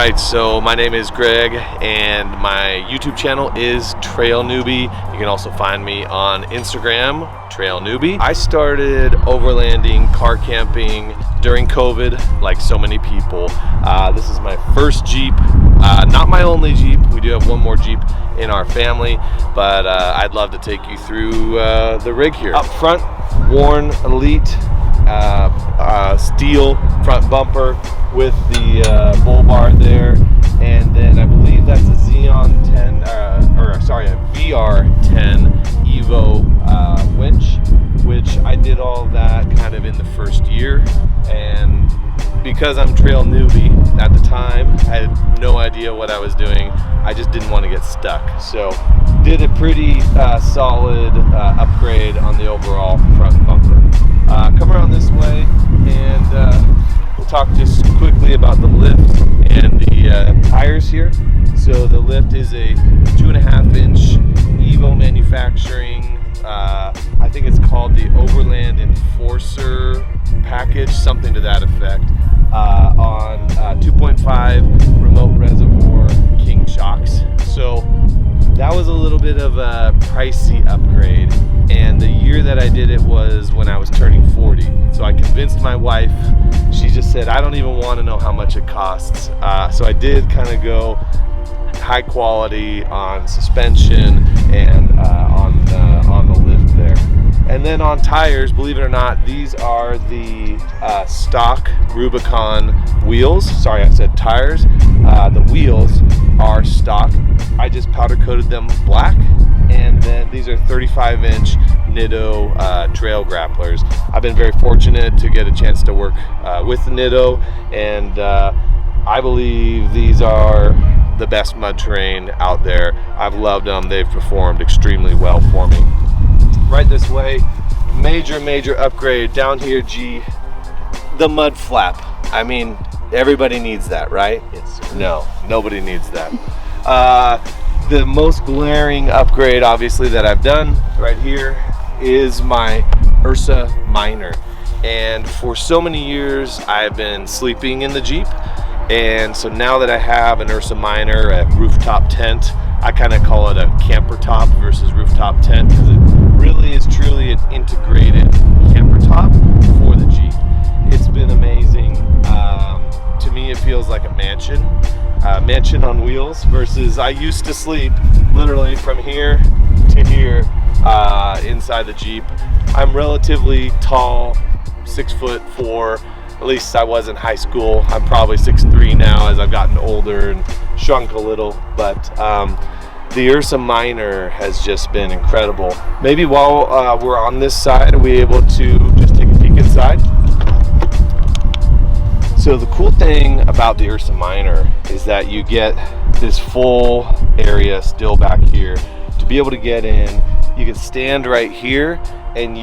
Alright, so my name is Greg and my YouTube channel is TrailNewbie. You can also find me on Instagram, TrailNewbie. I started overlanding, car camping during COVID, like so many people. This is my first Jeep, not my only Jeep. We do have one more Jeep in our family, but I'd love to take you through the rig here. Up front, worn Elite steel front bumper with the bull bar there, and then I believe that's a Xeon 10, a VR10 Evo winch, which I did all of that kind of in the first year. And because I'm trail newbie at the time, I had no idea what I was doing. I just didn't want to get stuck, so did a pretty solid upgrade on the overall front bumper. Come around this way and we'll talk just quickly about the lift and the tires here. So the lift is a 2.5-inch Evo manufacturing, I think it's called the Overland Enforcer package, something to that effect, on 2.5 remote reservoir king shocks. So that was a little bit of a pricey upgrade, and the year that I did it was when I was turning 40. So I convinced my wife. She just said, I don't even want to know how much it costs. So I did kind of go high quality on suspension and on the lift there. And then on tires, believe it or not, these are the stock Rubicon wheels. Sorry, I said tires. The wheels are stock. I just powder coated them black, and then these are 35-inch Nitto trail grapplers. I've been very fortunate to get a chance to work with the Nitto, and I believe these are the best mud terrain out there. I've loved them. They've performed extremely well for me. Right this way, major upgrade down here. The mud flap. I mean, everybody needs that, right? Yes, sir. No, nobody needs that. The most glaring upgrade, obviously, that I've done right here is my Ursa Minor. And for so many years, I've been sleeping in the Jeep. And so now that I have an Ursa Minor, a rooftop tent, I kind of call it a camper top versus rooftop tent, because it really is truly an integrated camper top for the Jeep. It's been amazing. To me, it feels like a mansion on wheels, versus I used to sleep literally from here to here inside the Jeep. I'm relatively tall, 6'4". At least I was in high school. I'm probably 6'3" now as I've gotten older and shrunk a little, but the Ursa Minor has just been incredible. Maybe while we're on this side, are we able to just take a peek inside? So the cool thing about the Ursa Minor is that you get this full area still back here. To be able to get in, you can stand right here, and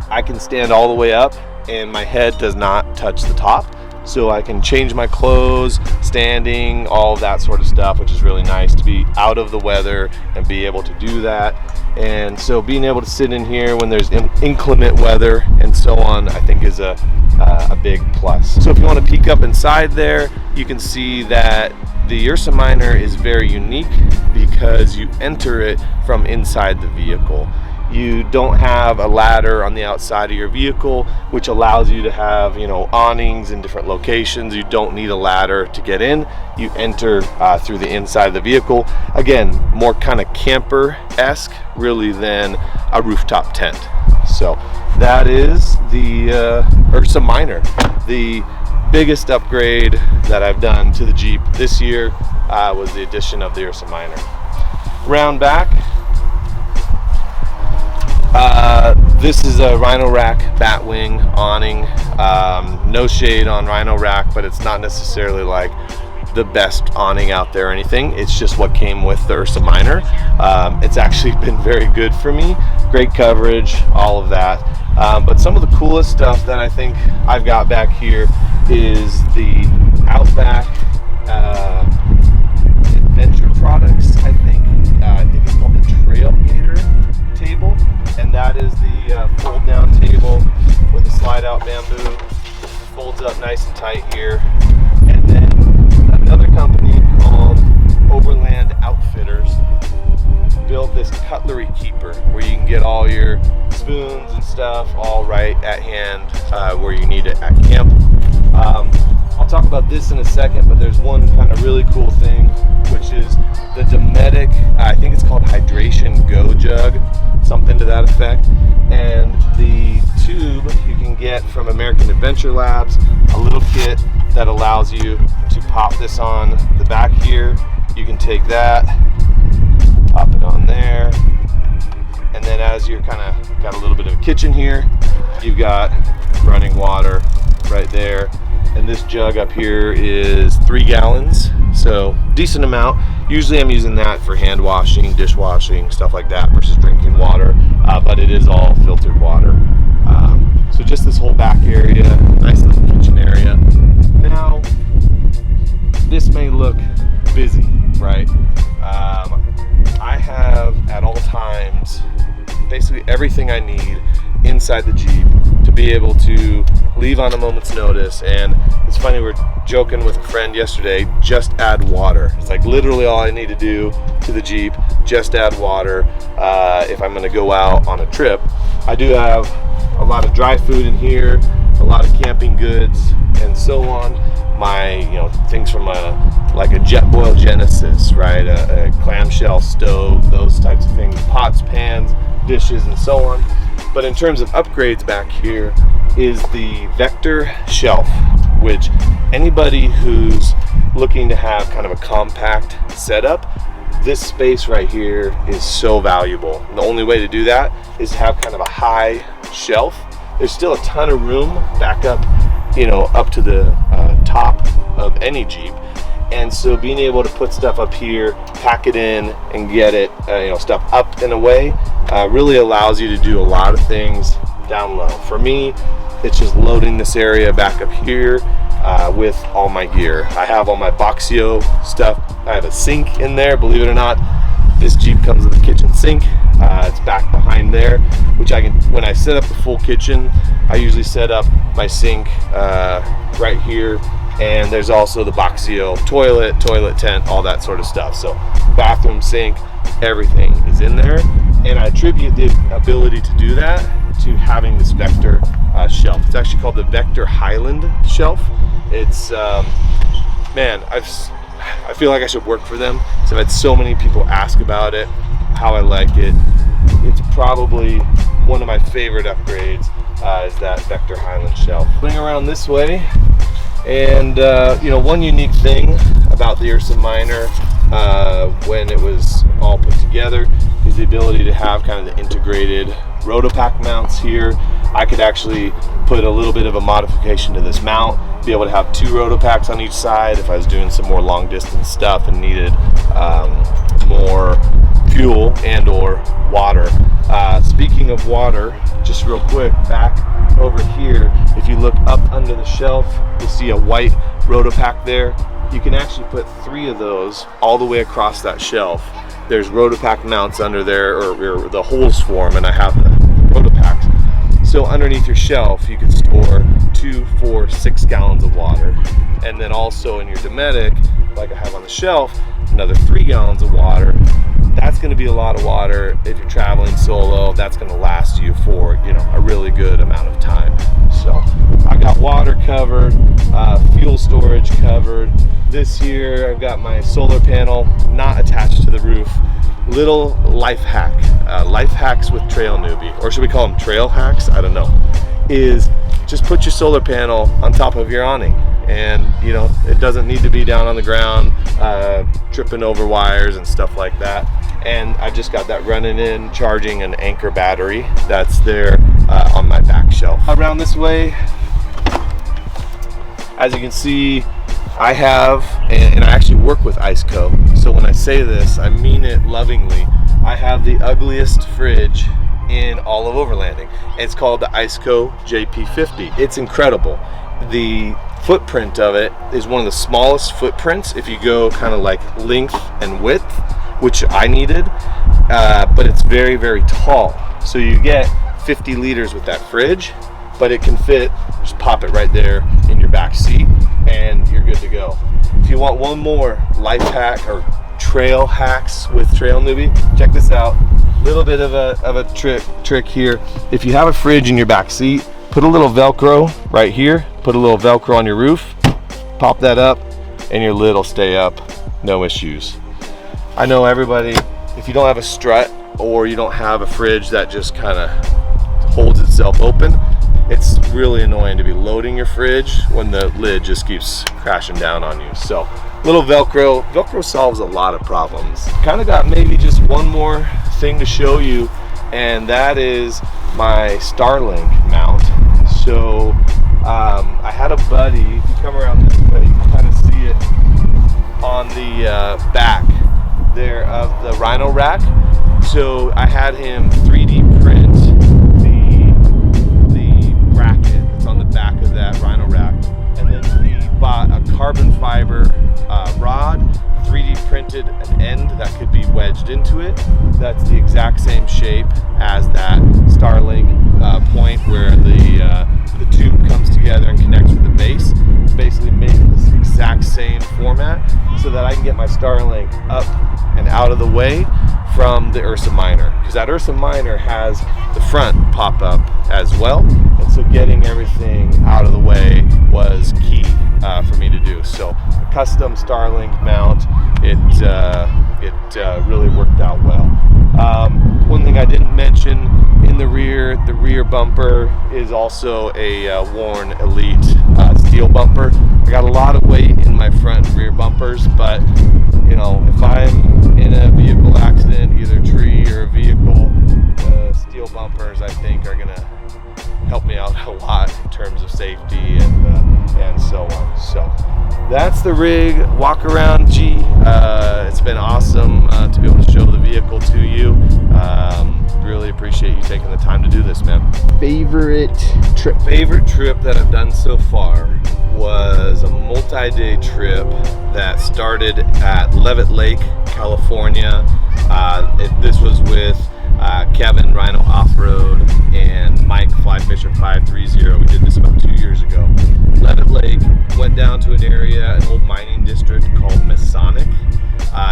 I can stand all the way up, and my head does not touch the top. So I can change my clothes, standing, all of that sort of stuff, which is really nice to be out of the weather and be able to do that. And so being able to sit in here when there's inclement weather and so on, I think is a big plus. So if you want to peek up inside there, you can see that the Ursa Minor is very unique because you enter it from inside the vehicle. You don't have a ladder on the outside of your vehicle, which allows you to have, awnings in different locations. You don't need a ladder to get in. You enter through the inside of the vehicle. Again, more kind of camper-esque really than a rooftop tent. So that is the Ursa Minor. The biggest upgrade that I've done to the Jeep this year was the addition of the Ursa Minor. Round back. This is a Rhino Rack Batwing awning. No shade on Rhino Rack, but it's not necessarily like the best awning out there or anything. It's just what came with the Ursa Minor. It's actually been very good for me. Great coverage, all of that. But some of the coolest stuff that I think I've got back here is the Outback Adventure Products, I think it's called the Trailgator table, and that is the fold down table with a slide out bamboo. Folds up nice and tight here. And then another company stuff all right at hand where you need it at camp. I'll talk about this in a second, but there's one kind of really cool thing, which is the Dometic, I think it's called Hydration Go Jug, something to that effect. And the tube you can get from American Adventure Labs, a little kit that allows you to pop this on the back here. You can take that, pop it on there, and then as you're kind of got a little bit of a kitchen here, you've got running water right there. And this jug up here is 3 gallons, so decent amount. Usually I'm using that for hand washing, dishwashing, stuff like that versus drinking water, but it is all filtered water. So just this whole back area, nice little kitchen area. Now, this may look busy, right? I have at all times basically everything I need inside the Jeep to be able to leave on a moment's notice. And it's funny, we were joking with a friend yesterday, just add water. It's like literally all I need to do to the Jeep, just add water if I'm going to go out on a trip. I do have a lot of dry food in here, a lot of camping goods and so on. My, things from like a Jetboil Genesis, right? A clamshell stove, those types of things, pots, pans, dishes, and so on. But in terms of upgrades back here is the Vector shelf, which anybody who's looking to have kind of a compact setup, this space right here is so valuable. And the only way to do that is to have kind of a high shelf. There's still a ton of room back up, up to the top of any Jeep. And so being able to put stuff up here, pack it in, and get it, stuff up and away, really allows you to do a lot of things down low. For me, it's just loading this area back up here with all my gear. I have all my Boxio stuff. I have a sink in there, believe it or not. This Jeep comes with a kitchen sink. It's back behind there, which I can, when I set up the full kitchen, I usually set up my sink right here. And there's also the Boxio toilet tent, all that sort of stuff. So bathroom, sink, everything is in there. And I attribute the ability to do that to having this Vector shelf. It's actually called the Vector Highland shelf. It's, man, I feel like I should work for them. So I've had so many people ask about it, how I like it. It's probably one of my favorite upgrades is that Vector Highland shelf. Going around this way, and one unique thing about the Ursa Minor when it was all put together is the ability to have kind of the integrated rotopack mounts here. I could actually put a little bit of a modification to this mount, be able to have 2 rotopacks on each side if I was doing some more long distance stuff and needed more fuel and or water. Speaking of water, just real quick, back over here, if you look up under the shelf, you'll see a white rotopack there. You can actually put 3 of those all the way across that shelf. There's rotopack mounts under there, or the holes for them, and I have the rotopacks. So underneath your shelf, you can store 2, 4, 6 gallons of water. And then also in your Dometic, like I have on the shelf, another 3 gallons of water. That's going to be a lot of water if you're traveling solo. That's going to last you for a really good amount of time. So I got water covered, fuel storage covered. This here I've got my solar panel not attached to the roof. Little life hack, life hacks with TrailNewbie, or should we call them trail hacks? I don't know. Is just put your solar panel on top of your awning, and it doesn't need to be down on the ground tripping over wires and stuff like that. And I just got that running in, charging an Anchor battery that's there on my back shelf. Around this way, as you can see, I have, and I actually work with IceCo, so when I say this, I mean it lovingly. I have the ugliest fridge in all of overlanding. It's called the IceCo JP50. It's incredible. The footprint of it is one of the smallest footprints if you go kind of like length and width, which I needed, but it's very, very tall. So you get 50 liters with that fridge, but it can fit, just pop it right there in your back seat and you're good to go. If you want one more life hack or trail hacks with TrailNewbie. Check this out. Little bit of a trick here. If you have a fridge in your back seat, put a little Velcro right here. Put a little Velcro on your roof. Pop that up, and your lid will stay up. No issues. I know everybody, if you don't have a strut or you don't have a fridge that just kind of holds itself open, it's really annoying to be loading your fridge when the lid just keeps crashing down on you. So little Velcro solves a lot of problems. Kind of got maybe just one more thing to show you, and that is my Starlink mount. So I had a buddy, if you come around this way, you can kind of see it on the back there of the Rhino rack. So I had him 3D print the bracket that's on the back of that Rhino rack, and then he bought a carbon fiber rod, 3D printed an end that could be wedged into it. That's the exact same shape as that Starlink point where the tube comes together and connects with the base. Basically make this exact same format so that I can get my Starlink up and out of the way from the Ursa Minor, because that Ursa Minor has the front pop up as well, and so getting everything out of the way was key for me to do. So a custom Starlink mount, it really worked out well. One thing I didn't mention, in the rear bumper is also a Warn Elite steel bumper. I got a lot of weight in my front and rear bumpers, but you know, if I'm in a vehicle accident, either tree or a vehicle, steel bumpers I think are gonna help me out a lot in terms of safety and so on. So that's the rig walk around G. It's been awesome to be able to show the vehicle to you. Really appreciate you taking the time to do this, man. Favorite trip that I've done so far was a multi-day trip that started at Levitt Lake, California. This was with Kevin Rhino Off-Road and Mike Flyfisher 530. We did this about 2 years ago. Levitt Lake, went down to an area, an old mining district called Masonic.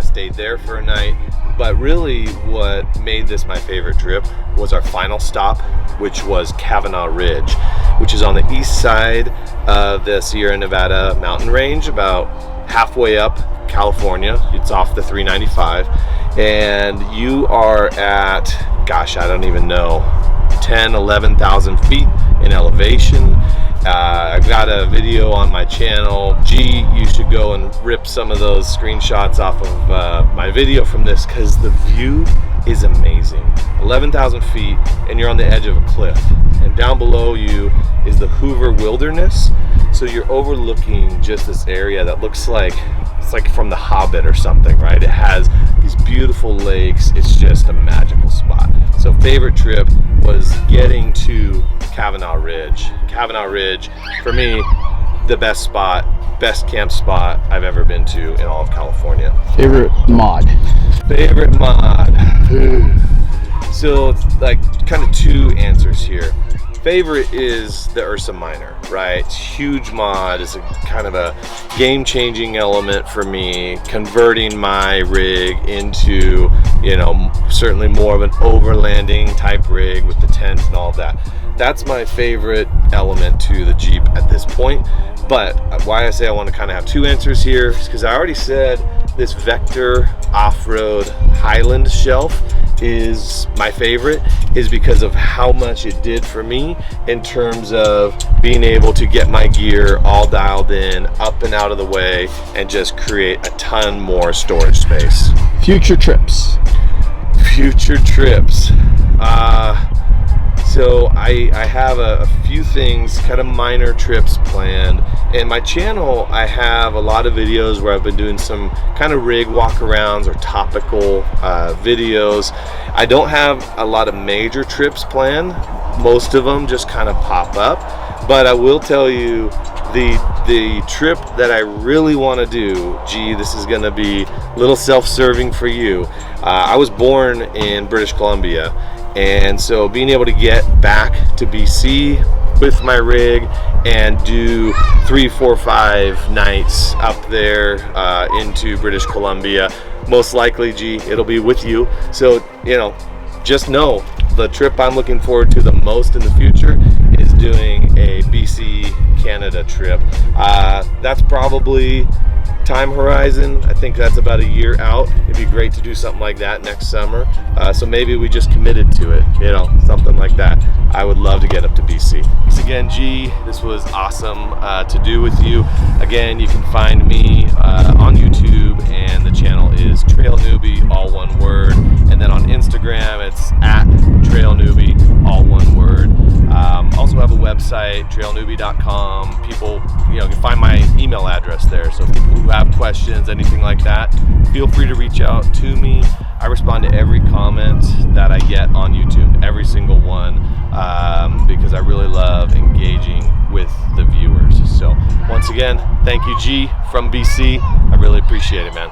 Stayed there for a night, but really what made this my favorite trip was our final stop, which was Kavanaugh Ridge, which is on the east side of the Sierra Nevada mountain range, about halfway up California. It's off the 395, and you are at, gosh, I don't even know, 11,000 feet in elevation. I've got a video on my channel. Gee, you should go and rip some of those screenshots off of my video from this, because the view is amazing. 11,000 feet, and you're on the edge of a cliff, and down below you is the Hoover Wilderness. So you're overlooking just this area that looks like it's like from The Hobbit or something, right? It has these beautiful lakes. It's just a magical spot. So favorite trip was getting to Kavanaugh Ridge. Kavanaugh Ridge, for me, the best spot, best camp spot I've ever been to in all of California. Favorite mod? So it's like kind of two answers here. Favorite is the Ursa Minor, right? It's huge mod. It's a kind of a game-changing element for me, converting my rig into, you know, certainly more of an overlanding type rig with the tent and all of that. That's my favorite element to the Jeep at this point. But why I say I want to kind of have two answers here is because I already said this Vector off-road Highland shelf is my favorite, is because of how much it did for me in terms of being able to get my gear all dialed in, up and out of the way, and just create a ton more storage space. Future trips. So I have a few things, kind of minor trips planned. And my channel, I have a lot of videos where I've been doing some kind of rig walkarounds or topical videos. I don't have a lot of major trips planned. Most of them just kind of pop up. But I will tell you, the trip that I really want to do, gee, this is going to be a little self-serving for you. I was born in British Columbia, and so being able to get back to BC with my rig and do 3, 4, 5 nights up there into British Columbia. Most likely, G, it'll be with you. So, you know, just know the trip I'm looking forward to the most in the future is doing a BC Canada trip. That's probably time horizon, I think that's about a year out. It'd be great to do something like that next summer. So maybe we just committed to it, you know, something like that. I would love to get up to BC. Thanks again, G. This was awesome to do with you. Again, you can find me on YouTube, and the channel is TrailNewbie, all one word. And then on Instagram, it's at TrailNewbie, all one word. Also have a website, trailnewbie.com. People, you know, can find my email address there. So people who have questions, anything like that, feel free to reach out to me. I respond to every comment that I get on YouTube, every single one, because I really love engaging with the viewers. So once again, thank you, G, from BC. I really appreciate it, man.